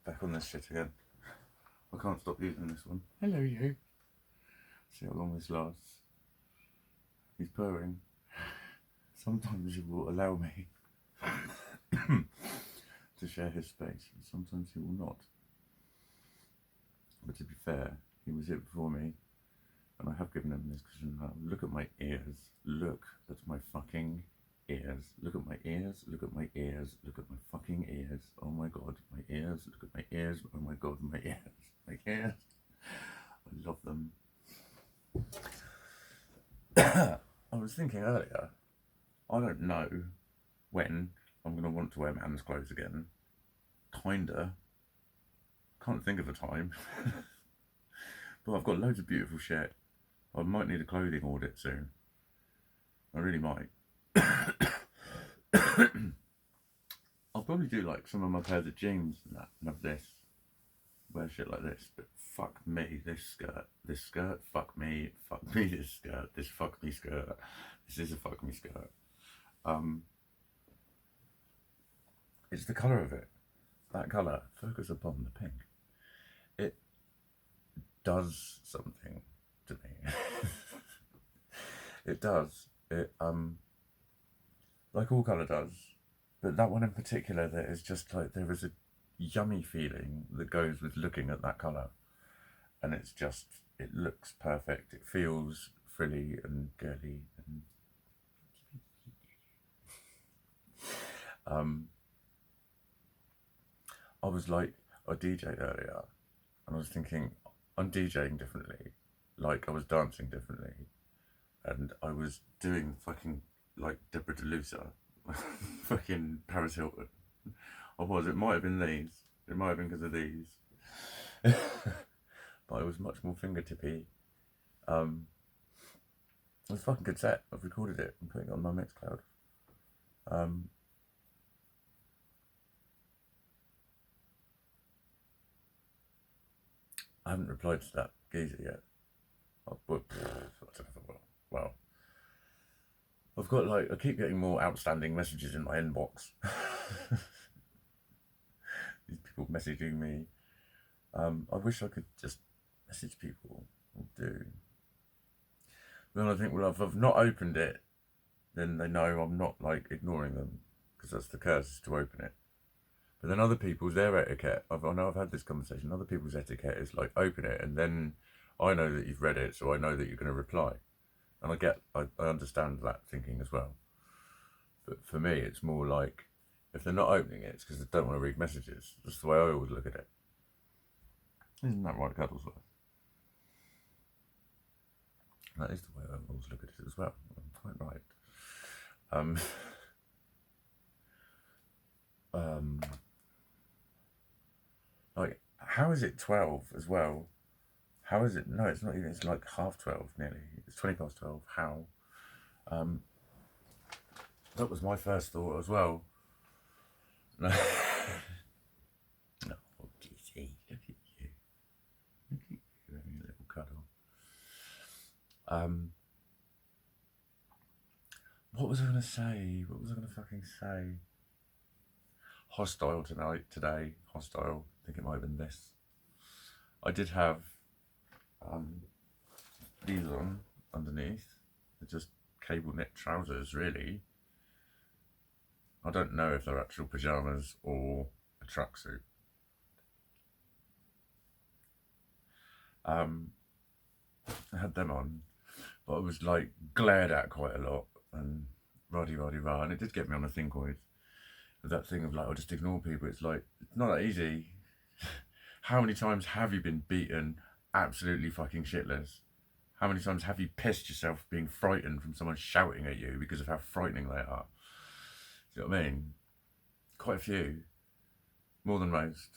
back on this shit again. I can't stop using this one. Hello, you. See how long this lasts. He's purring. Sometimes he will allow me to share his space, and sometimes he will not. But to be fair, he was here before me, and I have given him this cushion now. Look at my ears. Look at my fucking ears. Look at my ears. Look at my ears. Look at my fucking ears. Oh my god, my ears. Look at my ears. Oh my god, my ears. My ears. I love them. I was thinking earlier, I don't know when I'm going to want to wear man's clothes again. Kinda. Can't think of a time. But I've got loads of beautiful shit. I might need a clothing audit soon. I really might. I'll probably do like some of my pairs of jeans and that, and have this. Wear shit like this, but fuck me, this skirt, fuck me, this skirt, this fuck me skirt, this is a fuck me skirt. It's the colour of it, that colour, focus upon the pink. It does something to me. It does, like all colour does, but that one in particular, there is just like, there is a yummy feeling that goes with looking at that colour, and it's just, it looks perfect, it feels frilly and girly and I was like, I DJ'd earlier and I was thinking, I'm DJing differently, like I was dancing differently, and I was doing fucking like Deborah DeLuca, fucking Paris Hilton. I was, it might have been these, it might have been because of these, but it was much more fingertippy. It was a fucking good set. I've recorded it and putting it on my Mixcloud. I haven't replied to that geezer yet. Well, I've got like, I keep getting more outstanding messages in my inbox. These people messaging me. I wish I could just message people, or do. Then I think, well, if I've not opened it, then they know I'm not like ignoring them, because that's the curse, is to open it. But then other people's, their etiquette, I know I've had this conversation, other people's etiquette is like, open it, and then I know that you've read it, so I know that you're going to reply. And I understand that thinking as well. But for me, it's more like, if they're not opening it, it's because they don't want to read messages. That's the way I always look at it. Isn't that right, Cuddlesworth? That is the way I always look at it as well. I'm quite right. Like, how is it 12 as well? How is it? No, it's not even. It's like 12:30 nearly. It's 12:20. How? That was my first thought as well. No. No, oh, Gizzy, look at you. Look at you having a little cuddle. What was I going to say? What was I going to fucking say? Hostile today. Hostile. I think it might have been this. I did have these on underneath. They're just cable knit trousers, really. I don't know if they're actual pyjamas or a tracksuit. I had them on, but I was like glared at quite a lot and rah, and it did get me on a thinkoid. That thing of like, I'll just ignore people. It's like, it's not that easy. How many times have you been beaten absolutely fucking shitless? How many times have you pissed yourself being frightened from someone shouting at you because of how frightening they are? Do you know what I mean? Quite a few. More than most.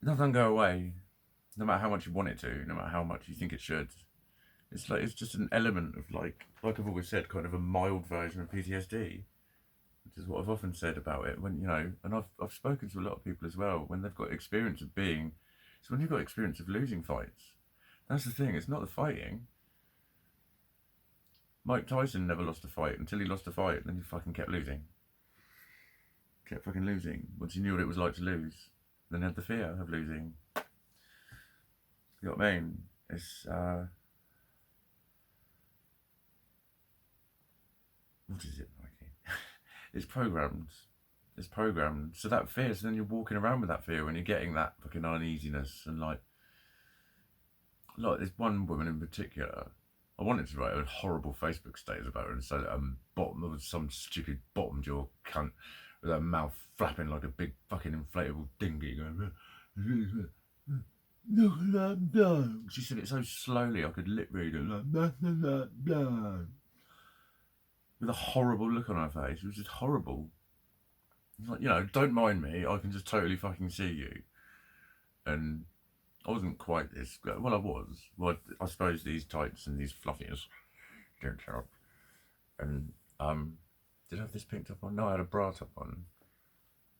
Nothing go away, no matter how much you want it to, no matter how much you think it should. It's like, it's just an element of like I've always said, kind of a mild version of PTSD, which is what I've often said about it. When, you know, and I've spoken to a lot of people as well, when they've got experience of being, so when you've got experience of losing fights, that's the thing, it's not the fighting. Mike Tyson never lost a fight until he lost a fight, and then he fucking kept losing. kept fucking losing. Once you knew what it was like to lose, then you had the fear of losing. You know what I mean? It's what is it, Mikey? It's programmed. It's programmed. So that fear, so then you're walking around with that fear when you're getting that fucking uneasiness and like there's one woman in particular. I wanted to write a horrible Facebook status about her and say that bottom there was some stupid bottom jaw cunt with her mouth flapping like a big fucking inflatable dinghy going. Look at that blow. She said it so slowly I could lip read it like that blow. With a horrible look on her face. It was just horrible. Like, you know, don't mind me, I can just totally fucking see you. And I wasn't quite this, well I was. Well, I suppose these tights and these fluffies don't help. And, did I have this pink top on? No, I had a bra top on.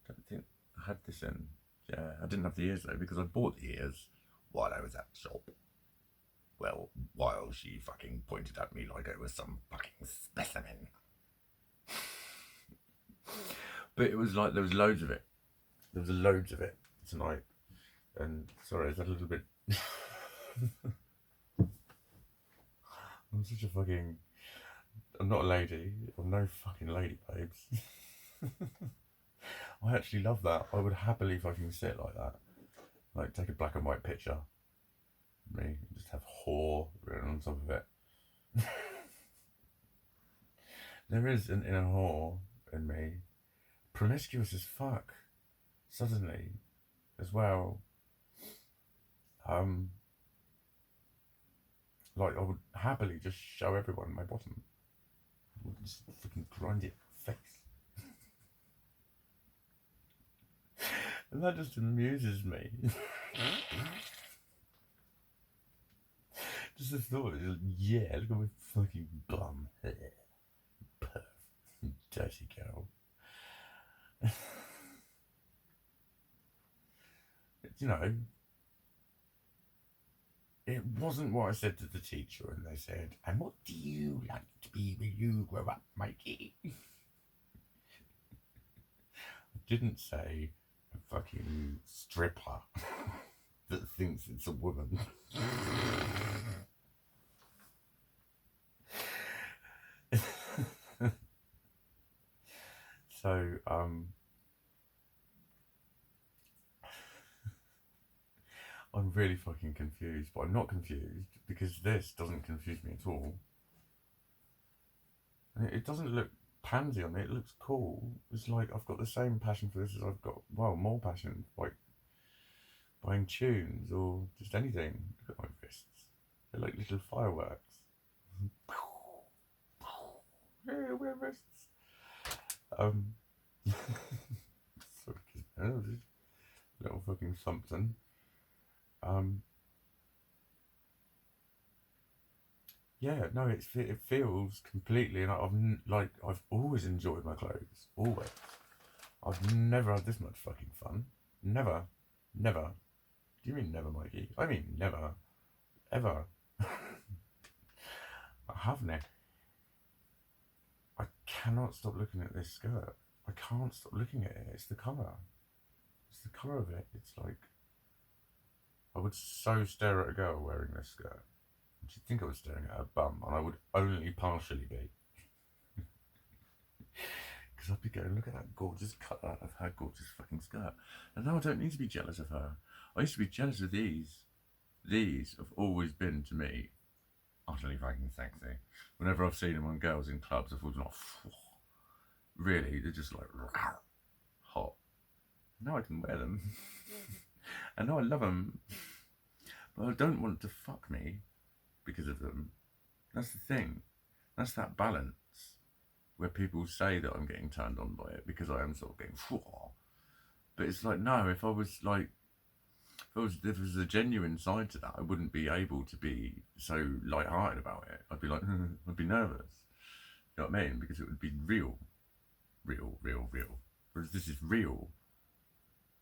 Don't think I had this in. Yeah, I didn't have the ears though, because I bought the ears while I was at the shop. Well, while she fucking pointed at me like I was some fucking specimen. But it was like, there was loads of it. There was loads of it tonight. And, sorry, is that a little bit... I'm such a fucking... I'm not a lady. I'm no fucking lady, babes. I actually love that. I would happily fucking sit like that. Like, take a black and white picture. Me, just have whore written on top of it. There is an inner whore in me. Promiscuous as fuck. Suddenly. As well. Like, I would happily just show everyone my bottom. I would just fucking grind it face. And that just amuses me. Just the thought, yeah, look at my fucking bum hair. Perf. Dirty girl. You know, it wasn't what I said to the teacher when they said, and what do you like to be when you grow up, Mikey? I didn't say a fucking stripper that thinks it's a woman. So, I'm really fucking confused, but I'm not confused because this doesn't confuse me at all. And it doesn't look pansy on me, it looks cool. It's like I've got the same passion for this as I've got, well, more passion for like buying tunes or just anything. Look at my wrists. They're like little fireworks. Yeah, we're wrists. Little fucking something. Yeah, no, it feels completely, and I've always enjoyed my clothes, always. I've never had this much fucking fun. Never. Do you mean never, Mikey? I mean never. Ever. I haven't. I cannot stop looking at this skirt. I can't stop looking at it. It's the colour. It's the colour of it. It's like, I would so stare at a girl wearing this skirt. She'd think I was staring at her bum, and I would only partially be. Because I'd be going, look at that gorgeous colour of her gorgeous fucking skirt. And now I don't need to be jealous of her. I used to be jealous of these. These have always been, to me, utterly fucking sexy. Whenever I've seen them on girls in clubs, I've thought, oh, really, they're just like, hot. Now I can wear them. And now I love them. But I don't want to fuck me because of them. That's the thing. That's that balance where people say that I'm getting turned on by it because I am sort of getting, but it's like, no, if I was like, if there was a genuine side to that, I wouldn't be able to be so light-hearted about it. I'd be like, I'd be nervous. You know what I mean? Because it would be real. Whereas this is real,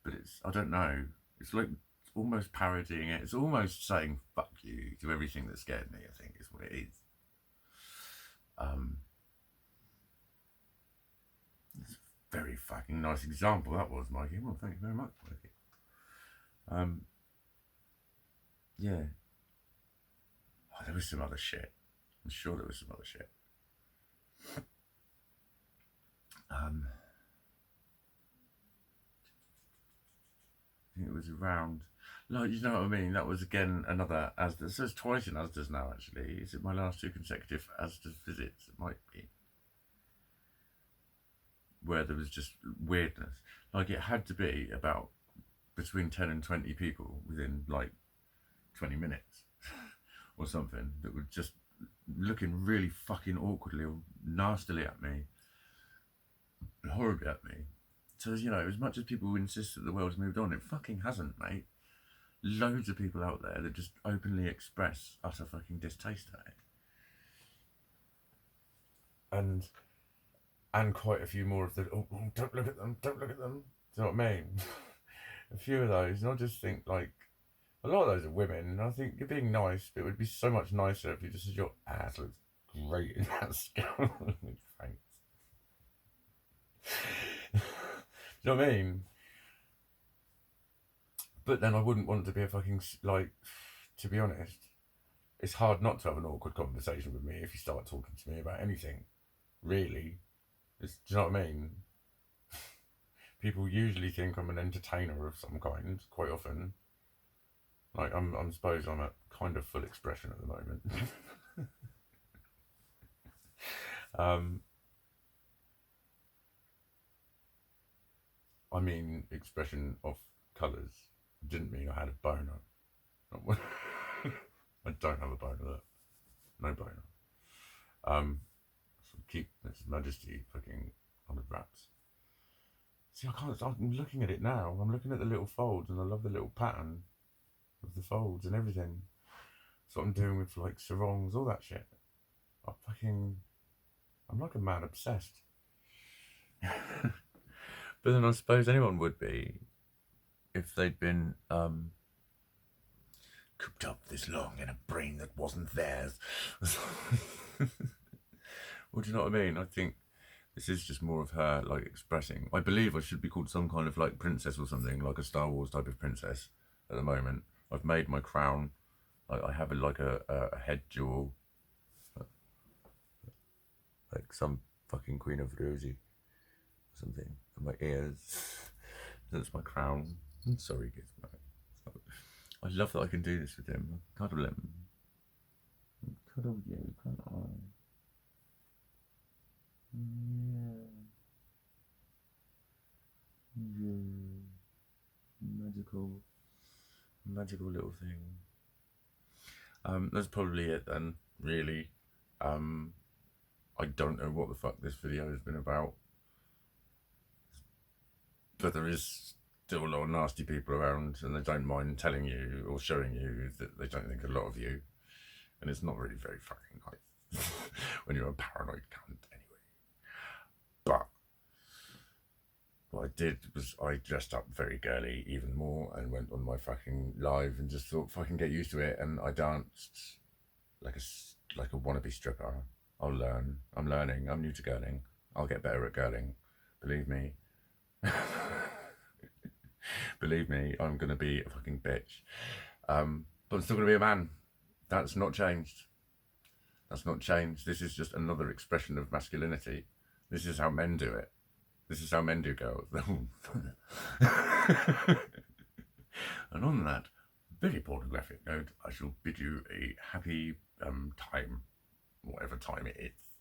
but it's, I don't know, it's like almost parodying it. It's almost saying fuck you to everything that scared me, I think is what it is. It's very fucking nice example that was, Mikey. Well, thank you very much, Mikey. Yeah. Oh, there was some other shit. I'm sure there was some other shit. I think it was around, like, you know what I mean? That was again another Asda. So it's twice in Asda's now, actually. Is it my last 2 consecutive Asda's visits? It might be. Where there was just weirdness. Like, it had to be about between 10 and 20 people within like 20 minutes or something that were just looking really fucking awkwardly or nastily at me, horribly at me. So, you know, as much as people insist that the world's moved on, it fucking hasn't, mate. Loads of people out there that just openly express utter fucking distaste at it. And quite a few more of the, oh, don't look at them, don't look at them. Do you know what I mean? A few of those, and I just think, like, a lot of those are women, and I think you're being nice, but it would be so much nicer if you just said your ass looks great in that scout. Thanks. Do you know what I mean? But then I wouldn't want to be a fucking, like, to be honest, it's hard not to have an awkward conversation with me if you start talking to me about anything, really. Do you know what I mean? People usually think I'm an entertainer of some kind, quite often. Like, I'm suppose I'm at kind of full expression at the moment. I mean, expression of colours. Didn't mean I had a boner. I don't have a boner. No boner. So keep His Majesty fucking on the wraps. See, I can't. I'm looking at it now. I'm looking at the little folds, and I love the little pattern of the folds and everything. That's what I'm doing with like sarongs, all that shit. I'm like a man obsessed. But then I suppose anyone would be if they'd been cooped up this long in a brain that wasn't theirs. Well, do you know what I mean? I think this is just more of her like expressing. I believe I should be called some kind of like princess or something, like a Star Wars type of princess at the moment. I've made my crown. I have a head jewel, like some fucking Queen of Rosie or something, and my ears. That's my crown. I'm sorry, Gizmo. I love that I can do this with him. Cuddle him. Cuddle you, can't I? Yeah. Yeah. Magical little thing. That's probably it then, really. I don't know what the fuck this video has been about. But there is still a lot of nasty people around, and they don't mind telling you or showing you that they don't think a lot of you. And it's not really very fucking nice when you're a paranoid cunt anyway. But what I did was I dressed up very girly even more and went on my fucking live and just thought fucking get used to it, and I danced like a wannabe stripper. I'll learn. I'm learning. I'm new to girling. I'll get better at girling. Believe me. Believe me, I'm gonna be a fucking bitch. But I'm still gonna be a man. That's not changed. That's not changed. This is just another expression of masculinity. This is how men do it. This is how men do girls. And on that very pornographic note, I shall bid you a happy time, whatever time it is.